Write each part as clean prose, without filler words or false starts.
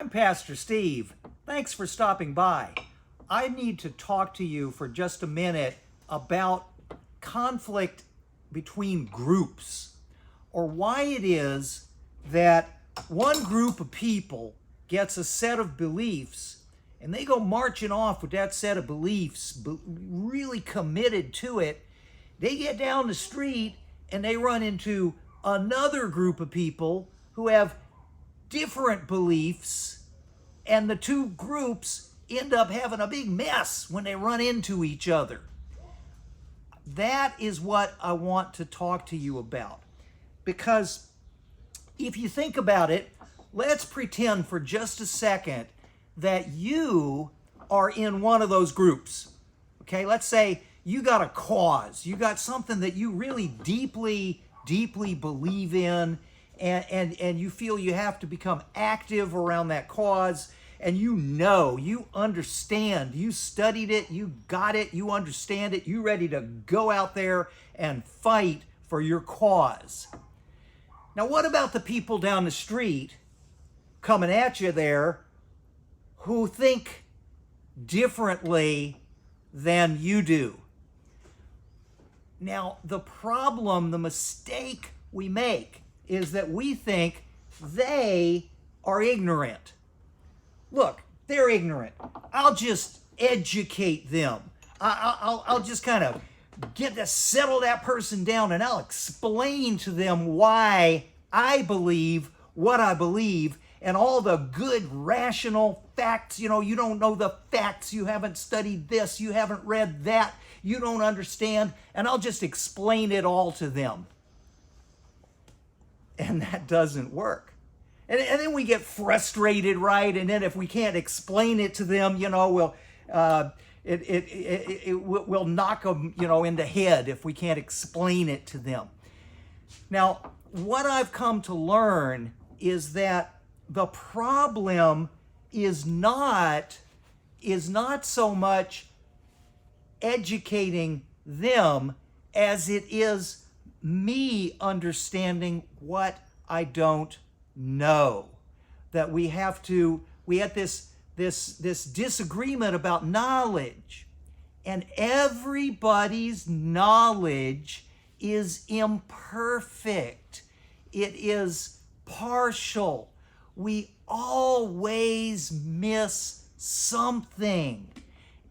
I'm Pastor Steve. Thanks for stopping by. I need to talk to you for just a minute about conflict between groups, or why it is that one group of people gets a set of beliefs and they go marching off with that set of beliefs, really committed to it. They get down the street and they run into another group of people who have different beliefs, and the two groups end up having a big mess when they run into each other. That is what I want to talk to you about. Because if you think about it, let's pretend for just a second that you are in one of those groups. Okay, let's say you got a cause, you got something that you really deeply believe in, and you feel you have to become active around that cause, and you understand, you studied it, you got it, you understand it, you ready to go out there and fight for your cause. Now, what about the people down the street coming at you there who think differently than you do? Now, the mistake we make is that we think they are ignorant. Look, they're ignorant. I'll just educate them. I'll just kind of settle that person down, and I'll explain to them why I believe what I believe and all the good rational facts. You don't know the facts. You haven't studied this. You haven't read that. You don't understand. And I'll just explain it all to them. And that doesn't work. And then we get frustrated, right? And then if we can't explain it to them, we'll knock them, in the head if we can't explain it to them. Now, what I've come to learn is that the problem is not so much educating them as it is me understanding what I don't know. That we had this disagreement about knowledge, and everybody's knowledge is imperfect. It is partial. We always miss something,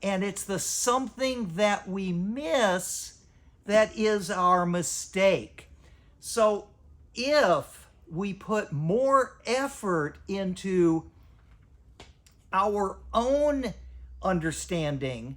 and it's the something that we miss that is our mistake. So if we put more effort into our own understanding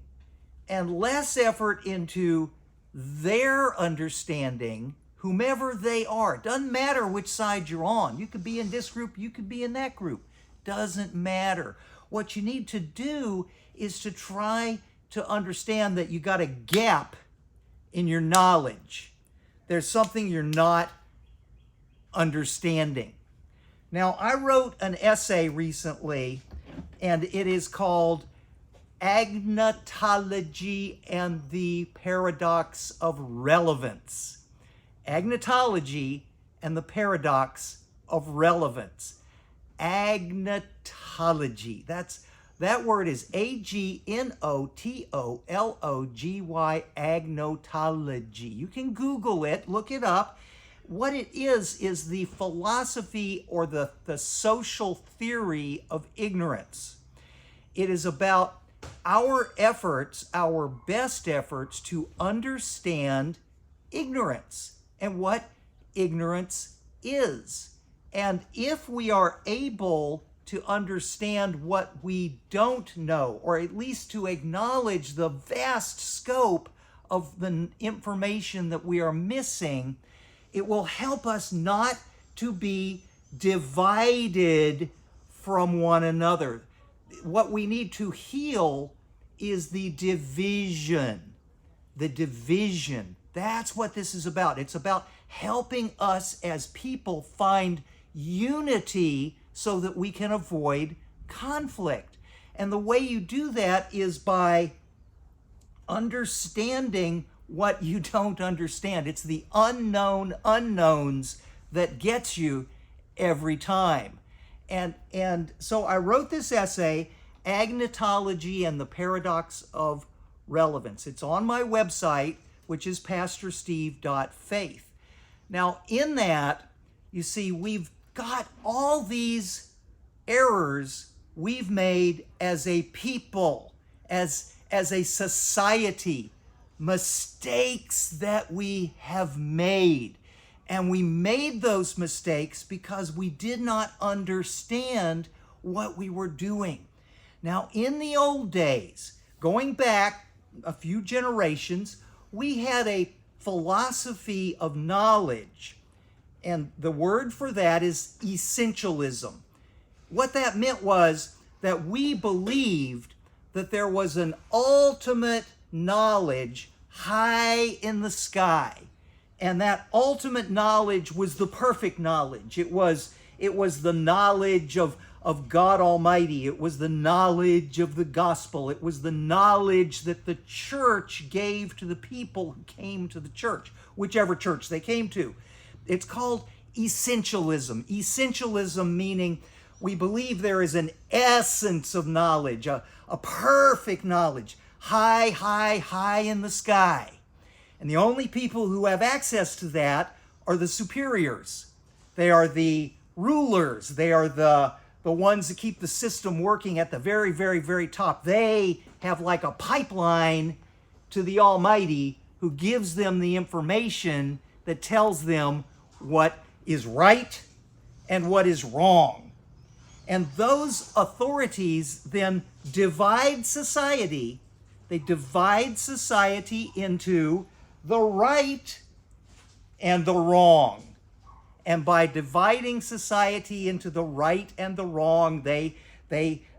and less effort into their understanding, whomever they are, doesn't matter which side you're on. You could be in this group, you could be in that group. Doesn't matter. What you need to do is to try to understand that you got a gap in your knowledge. There's something you're not understanding. Now, I wrote an essay recently, and it is called Agnotology and the Paradox of Relevance. Agnotology and the Paradox of Relevance. Agnotology. That word is Agnotology, agnotology. You can Google it, look it up. What it is the philosophy or the social theory of ignorance. It is about our efforts, our best efforts to understand ignorance and what ignorance is. And if we are able to understand what we don't know, or at least to acknowledge the vast scope of the information that we are missing, it will help us not to be divided from one another. What we need to heal is the division. The division. That's what this is about. It's about helping us as people find unity so that we can avoid conflict. And the way you do that is by understanding what you don't understand. It's the unknown unknowns that gets you every time. And so I wrote this essay, Agnotology and the Paradox of Relevance. It's on my website, which is pastorsteve.faith. Now, in that, you see, we've got all these errors we've made as a people, as a society, mistakes that we have made. And we made those mistakes because we did not understand what we were doing. Now, in the old days, going back a few generations, we had a philosophy of knowledge. And the word for that is essentialism. What that meant was that we believed that there was an ultimate knowledge high in the sky. And that ultimate knowledge was the perfect knowledge. It was the knowledge of God Almighty. It was the knowledge of the gospel. It was the knowledge that the church gave to the people who came to the church, whichever church they came to. It's called essentialism. Essentialism meaning we believe there is an essence of knowledge, a perfect knowledge, high in the sky. And the only people who have access to that are the superiors. They are the rulers. They are the ones that keep the system working at the very, very, very top. They have like a pipeline to the Almighty who gives them the information that tells them what is right and what is wrong. And those authorities then divide society. They divide society into the right and the wrong. And by dividing society into the right and the wrong, they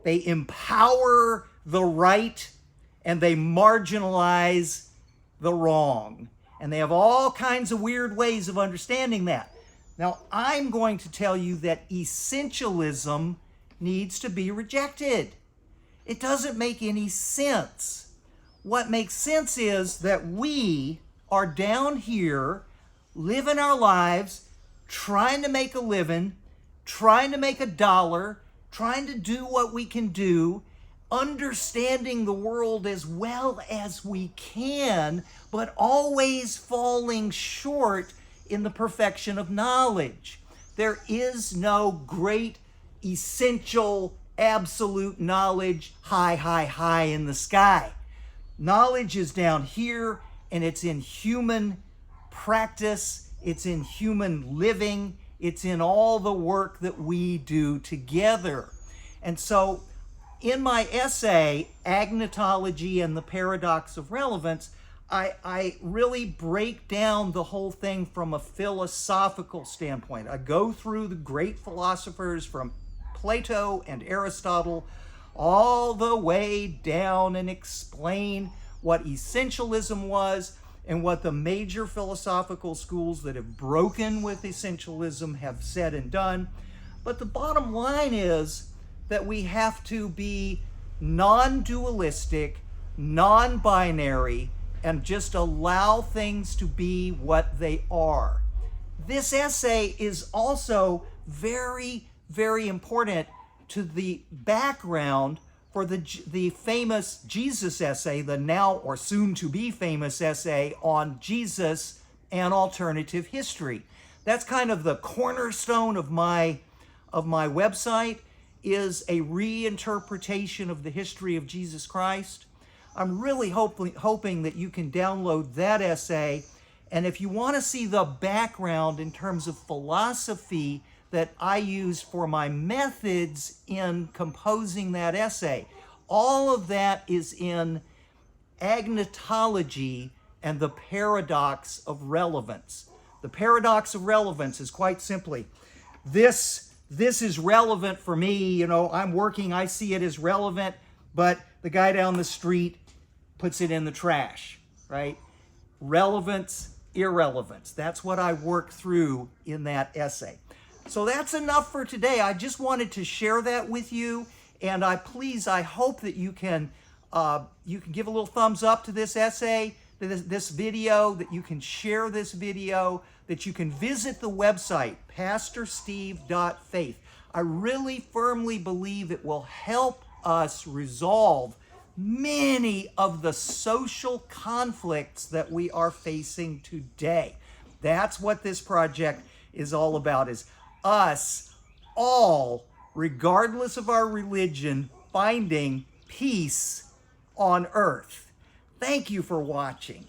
empower the right and they marginalize the wrong. And they have all kinds of weird ways of understanding that. Now, I'm going to tell you that essentialism needs to be rejected. It doesn't make any sense. What makes sense is that we are down here living our lives, trying to make a living, trying to make a dollar, trying to do what we can do, understanding the world as well as we can, but always falling short in the perfection of knowledge. There is no great, essential, absolute knowledge high in the sky. Knowledge is down here, and it's in human practice, it's in human living, it's in all the work that we do together. And so in my essay, Agnotology and the Paradox of Relevance, I really break down the whole thing from a philosophical standpoint. I go through the great philosophers from Plato and Aristotle all the way down and explain what essentialism was and what the major philosophical schools that have broken with essentialism have said and done. But the bottom line is that we have to be non-dualistic, non-binary, and just allow things to be what they are. This essay is also very, very important to the background for the famous Jesus essay, the now or soon to be famous essay on Jesus and alternative history. That's kind of the cornerstone of my website, is a reinterpretation of the history of Jesus Christ. I'm really hoping that you can download that essay. And if you want to see the background in terms of philosophy that I used for my methods in composing that essay, all of that is in Agnotology and the Paradox of Relevance. The Paradox of Relevance is quite simply, this is relevant for me, I'm working, I see it as relevant, but the guy down the street puts it in the trash, right? Relevance, irrelevance. That's what I work through in that essay. So that's enough for today. I just wanted to share that with you, and I hope that you can give a little thumbs up to this essay, this video, that you can share this video, that you can visit the website, pastorsteve.faith. I really firmly believe it will help us resolve many of the social conflicts that we are facing today. That's what this project is all about, is us all, regardless of our religion, finding peace on earth. Thank you for watching.